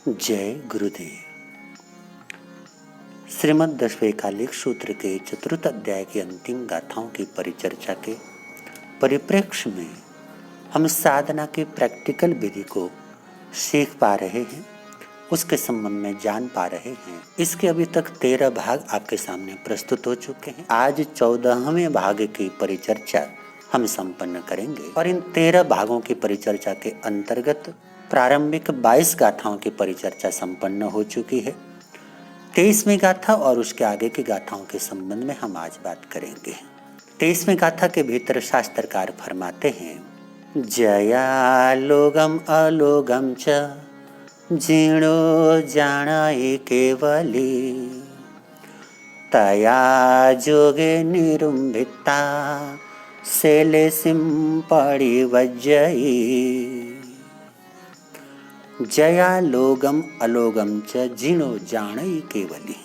जय गुरुदेव। श्रीमद् दशवैकालिक सूत्र के चतुर्थ अध्याय की अंतिम गाथाओं की परिचर्चा के परिप्रेक्ष्य में हम साधना की प्रैक्टिकल विधि को सीख पा रहे हैं, उसके संबंध में जान पा रहे हैं। इसके अभी तक 13 भाग आपके सामने प्रस्तुत हो चुके हैं। आज 14वें भाग की परिचर्चा हम संपन्न करेंगे और इन 13 भागों की परिचर्चा के अंतर्गत प्रारंभिक 22 गाथाओं की परिचर्चा संपन्न हो चुकी है। 23वीं गाथा और उसके आगे की गाथाओं के संबंध में हम आज बात करेंगे। 23वीं गाथा के भीतर शास्त्रकार फरमाते हैं, जया लोगम अलोगम च जीर्णो जानाय केवली तया जोगे निरुम्भिता शैलेशिं परिवज्जयी। जया लोगम अलोगम च जिनो जानाय केवली।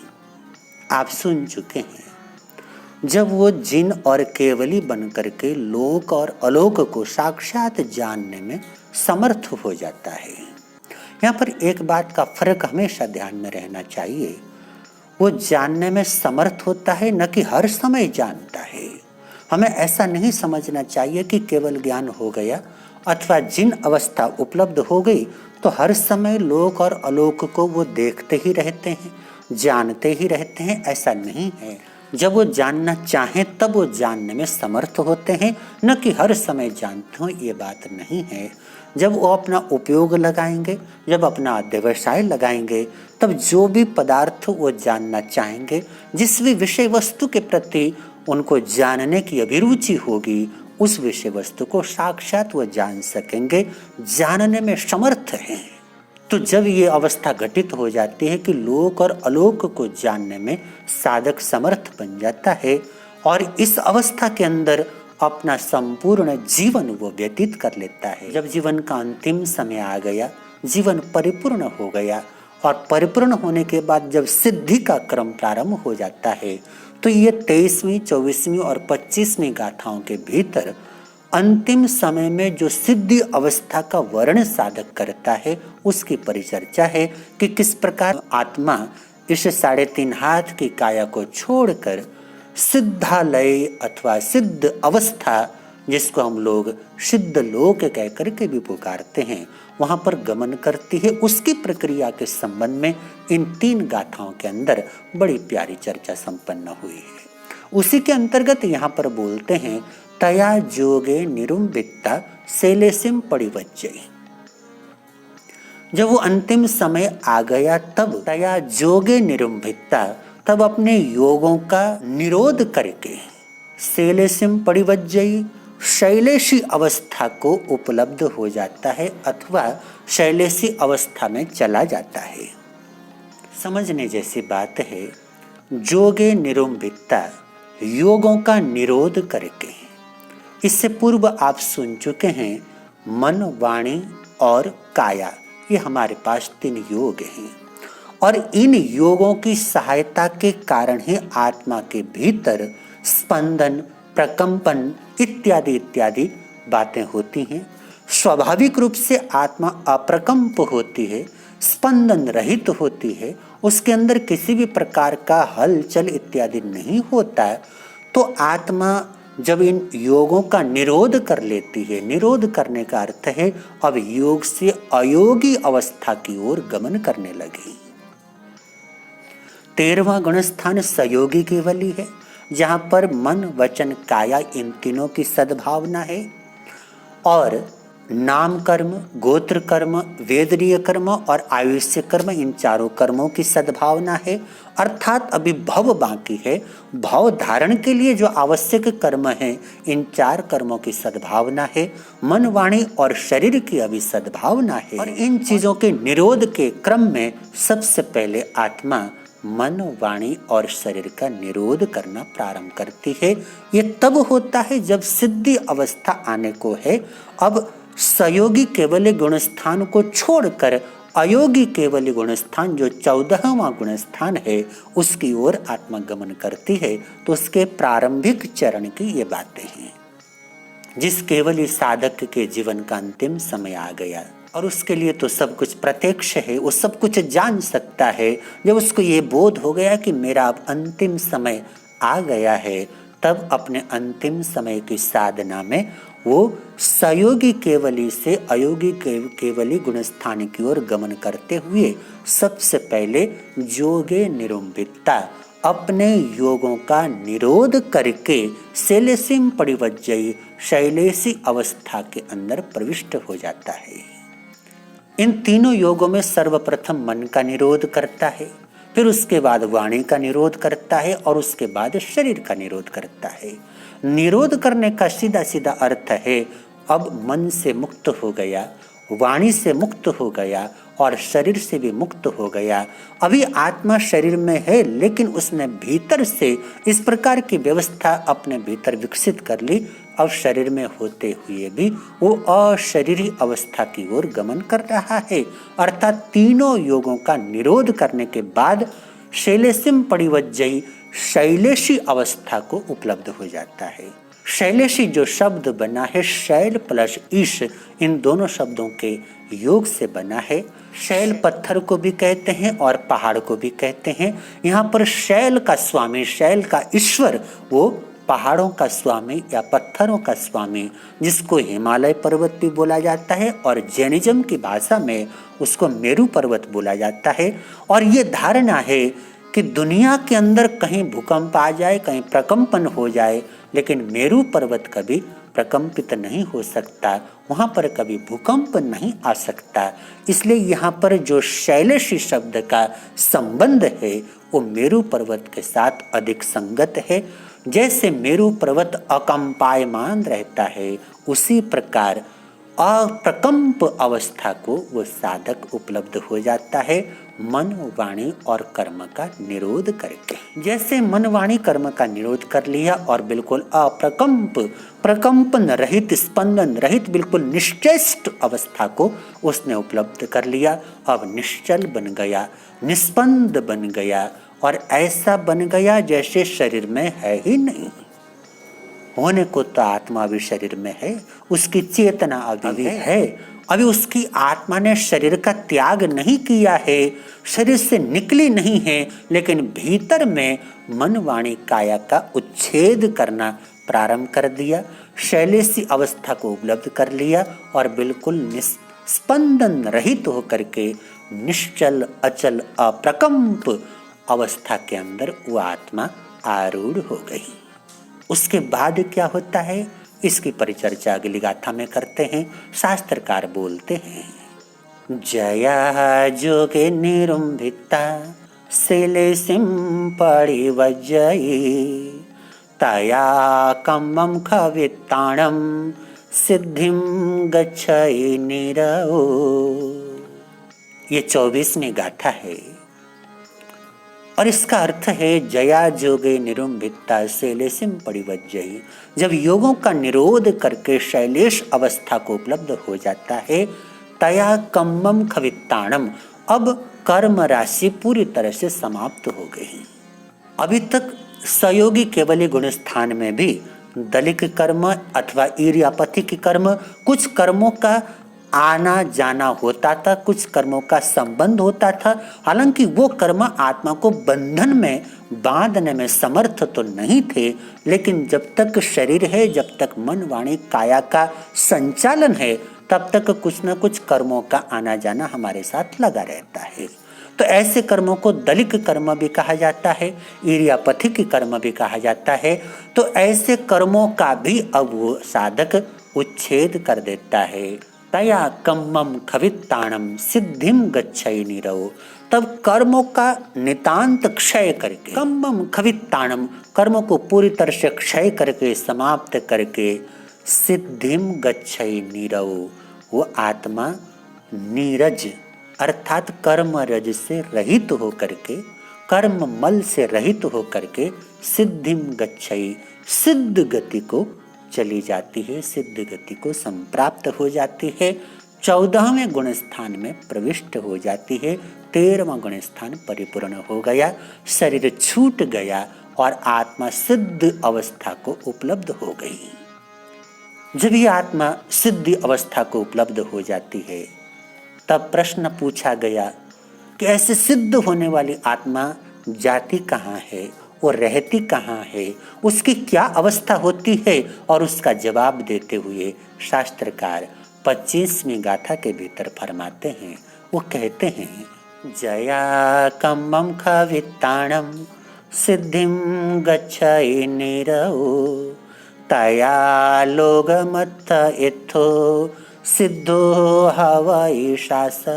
आप सुन चुके हैं, जब वो जिन और केवली बनकर के लोक और अलोक को साक्षात जानने में समर्थ हो जाता है। यहाँ पर एक बात का फर्क हमेशा ध्यान में रहना चाहिए, वो जानने में समर्थ होता है, न कि हर समय जानता है। हमें ऐसा नहीं समझना चाहिए कि केवल ज्ञान हो गया अथवा जिन अवस्था उपलब्ध हो गई तो हर समय लोक और अलोक को वो देखते ही रहते हैं, जानते ही रहते हैं। ऐसा नहीं है। जब वो जानना चाहें तब वो जानने में समर्थ होते हैं, न कि हर समय जानते हो, ये बात नहीं है। जब वो अपना उपयोग लगाएंगे, जब अपना व्यवसाय लगाएंगे, तब जो भी पदार्थ वो जानना चाहेंगे, जिस भी विषय वस्तु के प्रति उनको जानने की अभिरुचि होगी, उस विषय वस्तु को साक्षात वो जान सकेंगे, जानने में समर्थ हैं। तो जब ये अवस्था घटित हो जाती है कि लोक और अलोक को जानने में साधक समर्थ बन जाता है और इस अवस्था के अंदर अपना संपूर्ण जीवन वो व्यतीत कर लेता है। जब जीवन का अंतिम समय आ गया, जीवन परिपूर्ण हो गया और परिपूर्ण होने के बाद जब सिद्धि का क्रम प्रारंभ हो जाता है, तो ये 23वीं, 24वीं और 25वीं गाथाओं के भीतर अंतिम समय में जो सिद्धि अवस्था का वर्णन साधक करता है, उसकी परिचर्चा है कि किस प्रकार आत्मा इस 3.5 हाथ की काया को छोड़कर सिद्धालय अथवा सिद्ध अवस्था, जिसको हम लोग सिद्ध लोक कह करके भी पुकारते हैं, वहां पर गमन करती है। उसकी प्रक्रिया के संबंध में इन 3 गाथाओं के अंदर बड़ी प्यारी चर्चा संपन्न हुई है। उसी के अंतर्गत यहाँ पर बोलते हैं, तया जोगे निरुम्भिता शैलेशिं परिवज्जयी। जब वो अंतिम समय आ गया तब तया जोगे निरुम्भिता, तब अपने योगों का निरोध करके शैलेशिं परिवज्जयी, शैलेशी अवस्था को उपलब्ध हो जाता है अथवा शैलेशी अवस्था में चला जाता है। समझने जैसी बात है। जोगे निरुम्भिता, योगों का निरोध करके। इससे पूर्व आप सुन चुके हैं मन, वाणी और काया, ये हमारे पास 3 योग हैं और इन योगों की सहायता के कारण ही आत्मा के भीतर स्पंदन, प्रकंपन इत्यादि इत्यादि बातें होती हैं। स्वाभाविक रूप से आत्मा अप्रकंप होती है, स्पंदन रहित होती है, उसके अंदर किसी भी प्रकार का हलचल इत्यादि नहीं होता है। तो आत्मा जब इन योगों का निरोध कर लेती है, निरोध करने का अर्थ है अब योग से अयोगी अवस्था की ओर गमन करने लगी। 13वां गुणस्थान सयोगी केवली है, जहां पर मन, वचन, काया इन तीनों की सद्भावना है और नाम कर्म, गोत्र कर्म, वेदनीय कर्म और आयुष्य कर्म, इन 4 कर्मों की सद्भावना है। अर्थात अभी भव बाकी है। भाव धारण के लिए जो आवश्यक कर्म है, इन 4 कर्मों की सद्भावना है। मन, वाणी और शरीर की अभी सद्भावना है और इन चीजों के निरोध के क्रम में सबसे पहले आत्मा मन, वाणी और शरीर का निरोध करना प्रारंभ करती है। ये तब होता है जब सिद्धि अवस्था आने को है। अब सयोगी केवली गुणस्थान को छोड़कर अयोगी केवली गुणस्थान, जो 14वां गुणस्थान है, उसकी ओर आत्मा गमन करती है। तो उसके प्रारंभिक चरण की ये बातें हैं। जिस केवली साधक के जीवन का अंतिम समय आ गया, और उसके लिए तो सब कुछ प्रत्यक्ष है, वो सब कुछ जान सकता है। जब उसको ये बोध हो गया कि मेरा अब अंतिम समय आ गया है, तब अपने अंतिम समय की साधना में वो सयोगी केवली से अयोगी केवली गुणस्थान की ओर गमन करते हुए सबसे पहले योगे निरुम्बितता, अपने योगों का निरोध करके शैलेशिम परिवज्जयी, शैलेशी अवस्था के अंदर प्रविष्ट हो जाता है। इन तीनों योगों में सर्वप्रथम मन का निरोध करता है, फिर उसके बाद वाणी का निरोध करता है और उसके बाद शरीर का निरोध करता है। निरोध करने का सीधा सीधा अर्थ है अब मन से मुक्त हो गया, वाणी से मुक्त हो गया और शरीर से भी मुक्त हो गया। अभी आत्मा शरीर में है, लेकिन उसने भीतर से इस प्रकार की व्यवस्था अपने भीतर विकसित कर ली, अब शरीर में होते हुए भी वो अशरीरी अवस्था की ओर गमन कर रहा है। अर्थात तीनों योगों का निरोध करने के बाद शैलेशिम परिवज्जयी, शैलेशी अवस्था को उपलब्ध हो जाता है। शैलेशी जो शब्द बना है, शैल प्लस ईश, इन दोनों शब्दों के योग से बना है। शैल पत्थर को भी कहते हैं और पहाड़ को भी कहते हैं। यहाँ पर शैल का स्वामी, शैल का ईश्वर, वो पहाड़ों का स्वामी या पत्थरों का स्वामी, जिसको हिमालय पर्वत भी बोला जाता है और जैनिज्म की भाषा में उसको मेरू पर्वत बोला जाता है। और ये धारणा है कि दुनिया के अंदर कहीं भूकंप आ जाए, कहीं प्रकंपन हो जाए, लेकिन मेरू पर्वत कभी प्रकंपित नहीं हो सकता, वहाँ पर कभी भूकंप नहीं आ सकता। इसलिए यहाँ पर जो शैलेशी शब्द का संबंध है वो मेरू पर्वत के साथ अधिक संगत है। जैसे मेरू पर्वत अकंपायमान रहता है, उसी प्रकार अप्रकंप अवस्था को वो साधक उपलब्ध हो जाता है मन, वाणी और कर्म का निरोध करके। जैसे मन, वाणी, कर्म का निरोध कर लिया और बिल्कुल अप्रकंप, प्रकंपन रहित, स्पंदन रहित, बिल्कुल निश्चेष्ट अवस्था को उसने उपलब्ध कर लिया। अब निश्चल बन गया, निस्पंद बन गया और ऐसा बन गया जैसे शरीर में है ही नहीं। होने को तो आत्मा भी शरीर में है, उसकी चेतना अभी है, अभी उसकी आत्मा ने शरीर का त्याग नहीं किया है, शरीर से निकली नहीं है, लेकिन भीतर में मन, वाणी, काया का उच्छेद करना प्रारंभ कर दिया, शैलेशी अवस्था को उपलब्ध कर लिया और बिल्कुल निस्पंदन रहित होकर के निश्चल, अचल, अप्रकंप अवस्था के अंदर वो आत्मा आरूढ़ हो गई। उसके बाद क्या होता है, इसकी परिचर्चा अगली गाथा में करते हैं। शास्त्रकार बोलते हैं, जया जोगे निरुम्भिता शैलेशिं परिवज्जयी तया कम्मं खवित्ताणं सिद्धिं गच्छति निरओ। ये 24वीं गाथा है और इसका अर्थ है जया जोगे निरुम्भिता शैलेशिं परिवज्जयी। जब योगों का निरोध करके शैलेश अवस्था को उपलब्ध हो जाता है, तया कम्मम खवित्ताणम, अब कर्म राशि पूरी तरह से समाप्त हो गई। अभी तक सयोगी केवली गुण स्थान में भी दलिक कर्म अथवा ईर्यापथिक कर्म, कुछ कर्मों का आना जाना होता था, कुछ कर्मों का संबंध होता था। हालांकि वो कर्म आत्मा को बंधन में बांधने में समर्थ तो नहीं थे, लेकिन जब तक शरीर है, जब तक मन, वाणी, काया का संचालन है, तब तक कुछ न कुछ कर्मों का आना जाना हमारे साथ लगा रहता है। तो ऐसे कर्मों को दलिक कर्म भी कहा जाता है, ईर्यापथिक कर्म भी कहा जाता है। तो ऐसे कर्मों का भी अब वो साधक उच्छेद कर देता है। तया कम्मम खवित्ताणम सिद्धिम गच्छति निरओ, तब कर्मों का नितांत क्षय करके, कम्मम खवित्ताणम, कर्मों को पूरी तरह से क्षय करके, समाप्त करके, सिद्धिम गच्छति निरओ, वो आत्मा नीरज अर्थात कर्म रज से रहित हो करके, कर्म मल से रहित हो करके सिद्धिम गच्छति, सिद्ध गति को चली जाती है, सिद्ध गति को संप्राप्त हो जाती है, 14वें गुण स्थान में प्रविष्ट हो जाती है, 13वां गुण स्थान परिपूर्ण हो गया, शरीर छूट गया और आत्मा सिद्ध अवस्था को उपलब्ध हो गई। जब ये आत्मा सिद्ध अवस्था को उपलब्ध हो जाती है, तब प्रश्न पूछा गया कि ऐसे सिद्ध होने वाली आत्मा जाती कहाँ है, वो रहती कहाँ है, उसकी क्या अवस्था होती है, और उसका जवाब देते हुए शास्त्रकार 25वीं गाथा के भीतर फरमाते हैं। वो कहते हैं, जया कम्मम खवित्ताणम सिद्धिम गच्छाय निरौ तया लोगमत्थ इत्थो सिद्धो हवाई शासौ।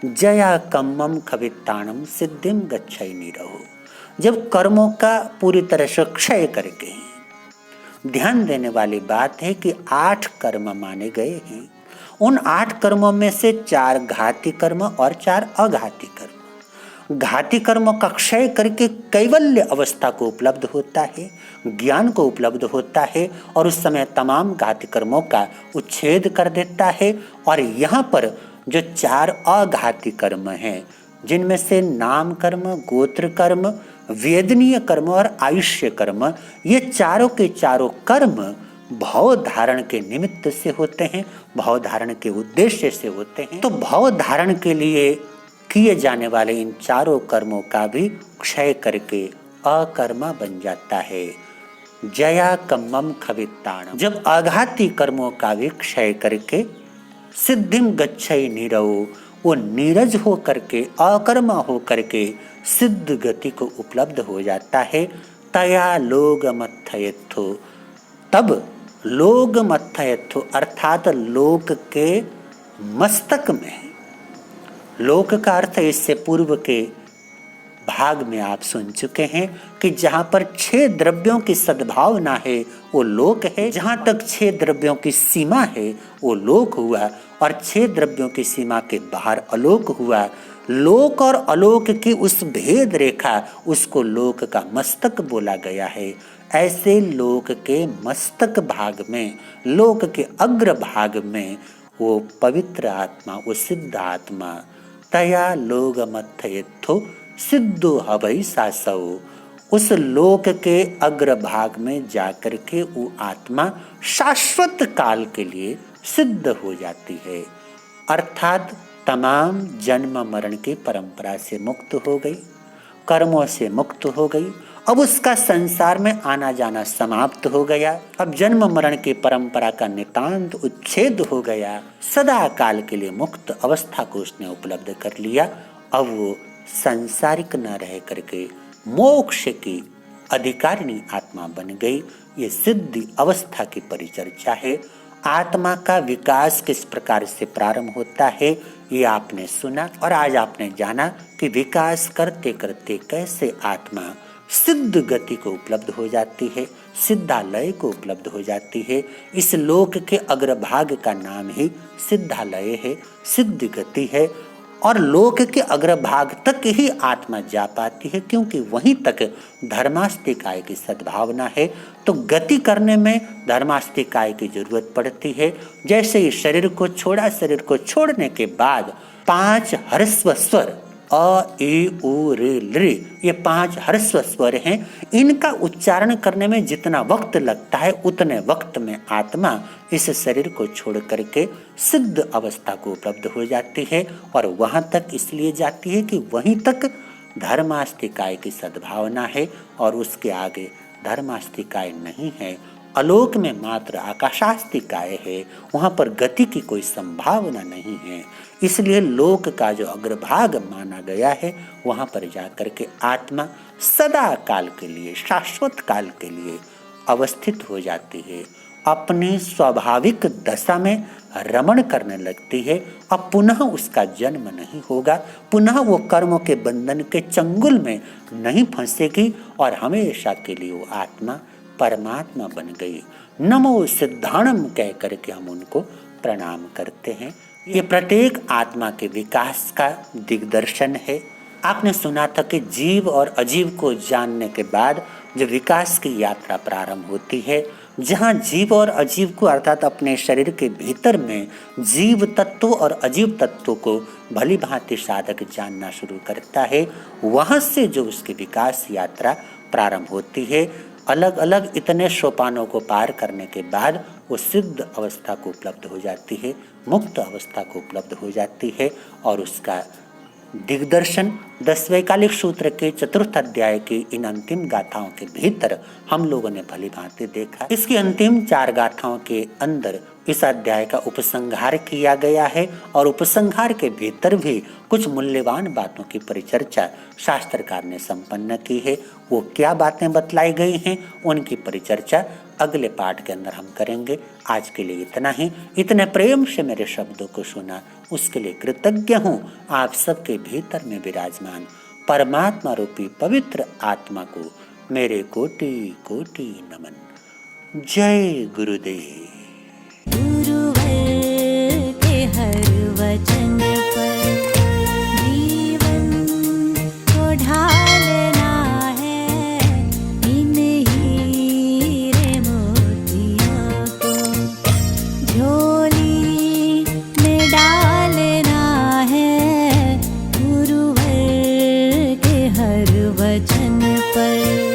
जया कम्मम खवित्ताणम सिद्धिम गच्छाय निरौ। जब कर्मों का पूरी तरह से क्षय करके, ध्यान देने वाली बात है कि 8 कर्म माने गए हैं। उन 8 कर्मों में से 4 घाती कर्म और 4 अघाती कर्म। घाती कर्मों का क्षय करके कैवल्य अवस्था को उपलब्ध होता है, ज्ञान को उपलब्ध होता है, और उस समय तमाम घाती कर्मों का उच्छेद कर देता है। और यहाँ पर जो 4 अघाती कर्म हैं, जिनमें से नाम कर्म, गोत्र कर्म, वेदनीय कर्म और आयुष्य कर्म, ये चारों के चारों कर्म भाव धारण के निमित्त से होते हैं, भाव धारण के उद्देश्य से होते हैं। तो भाव धारण के लिए किए जाने वाले इन चारों कर्मों का भी क्षय करके अकर्मा बन जाता है। जया कम्मम खवित्ताणम। जब आघाती कर्मों का भी क्षय करके सिद्धिम गच्छाय निरौ, वो नीरज हो करके, अकर्मा हो करके सिद्ध गति को उपलब्ध हो जाता है। तया लोकमथयथो, तब लोकमथयथो अर्थात लोक के मस्तक में, लोक का अर्थ इससे पूर्व के भाग में आप सुन चुके हैं कि जहाँ पर 6 द्रव्यों की सद्भावना है वो लोक है, जहाँ तक 6 द्रव्यों की सीमा है वो लोक हुआ, और 6 द्रव्यों की सीमा के बाहर अलोक हुआ। लोक और अलोक की उस भेद रेखा, उसको लोक का मस्तक बोला गया है। ऐसे लोक के मस्तक भाग में, लोक के अग्र भाग में वो पवित्र आत्मा, वो सिद्ध आत्मा, तया लोकमथयथो सिद्धो हवै शासौ, उस लोक के अग्र भाग में जाकर के वो आत्मा शाश्वत काल के लिए सिद्ध हो जाती है। अर्थात तमाम जन्म मरण की परंपरा से मुक्त हो गई, कर्मों से मुक्त हो गई। अब उसका संसार में आना जाना समाप्त हो गया। अब जन्म मरण की परंपरा का नितांत उच्छेद हो गया। सदा काल के लिए मुक्त अवस्था को उसने उपलब्ध कर लिया। अब वो सांसारिक न रह करके मोक्ष की अधिकारिणी आत्मा बन गई। ये सिद्धि अवस्था की परिचर्चा है। आत्मा का विकास किस प्रकार से प्रारंभ होता है ये आपने सुना, और आज आपने जाना कि विकास करते करते कैसे आत्मा सिद्ध गति को उपलब्ध हो जाती है, सिद्धालय को उपलब्ध हो जाती है। इस लोक के अग्रभाग का नाम ही सिद्धालय है, सिद्ध गति है। और लोक के अग्रभाग तक ही आत्मा जा पाती है, क्योंकि वहीं तक धर्मास्तिकाय की सद्भावना है। तो गति करने में धर्मास्तिकाय की जरूरत पड़ती है। जैसे ही शरीर को छोड़ा, शरीर को छोड़ने के बाद 5 ह्रस्व स्वर अ ए ओ रे लृ, ये 5 ह्रस्व स्वर हैं। इनका उच्चारण करने में जितना वक्त लगता है उतने वक्त में आत्मा इस शरीर को छोड़ करके सिद्ध अवस्था को उपलब्ध हो जाती है। और वहां तक इसलिए जाती है कि वहीं तक धर्मास्तिकाय की सद्भावना है, और उसके आगे धर्मास्तिकाय नहीं है। अलोक में मात्र आकाशास्तिकाय है, वहां पर गति की कोई संभावना नहीं है। इसलिए लोक का जो अग्रभाग माना गया है वहां पर जाकर के आत्मा सदा काल के लिए, शाश्वत काल के लिए अवस्थित हो जाती है, अपनी स्वाभाविक दशा में रमण करने लगती है। अब पुनः उसका जन्म नहीं होगा, पुनः वो कर्मों के बंधन के चंगुल में नहीं फंसेगी, और हमेशा के लिए वो आत्मा परमात्मा बन गई। नमो सिद्धाणम कह करके हम उनको प्रणाम करते हैं। ये प्रत्येक आत्मा के विकास का दिग्दर्शन है। आपने सुना था कि जीव और अजीव को जानने के बाद जो विकास की यात्रा प्रारंभ होती है, जहाँ जीव और अजीव को अर्थात अपने शरीर के भीतर में जीव तत्व और अजीव तत्व को भली भांति साधक जानना शुरू करता है, वहाँ से जो उसकी विकास यात्रा प्रारंभ होती है। अलग अलग इतने सोपानों को पार करने के बाद वो सिद्ध अवस्था को उपलब्ध हो जाती है। मुक्त अवस्था को उपलब्ध हो जाती है और उसका दिग्दर्शन 10 वैकालिक सूत्र के चतुर्थ अध्याय की इन अंतिम गाथाओं के भीतर हम लोगों ने भली भांति देखा। इसकी अंतिम 4 गाथाओं के अंदर इस अध्याय का उपसंहार किया गया है और उपसंहार के भीतर भी कुछ मूल्यवान बातों की परिचर्चा शास्त्रकार ने संपन्न की है। वो क्या बातें बतलाई गई हैं उनकी परिचर्चा अगले पाठ के अंदर हम करेंगे। आज के लिए इतना ही। इतने प्रेम से मेरे शब्दों को सुना उसके लिए कृतज्ञ हूँ। आप सबके भीतर में विराजमान परमात्मा रूपी पवित्र आत्मा को मेरे कोटि कोटि नमन। जय गुरुदेव। गुरुवर के हर वचन पर जीवन को ढालना है, इन हीरे मोतियों को झोली में डालना है। गुरुवर के हर वचन पर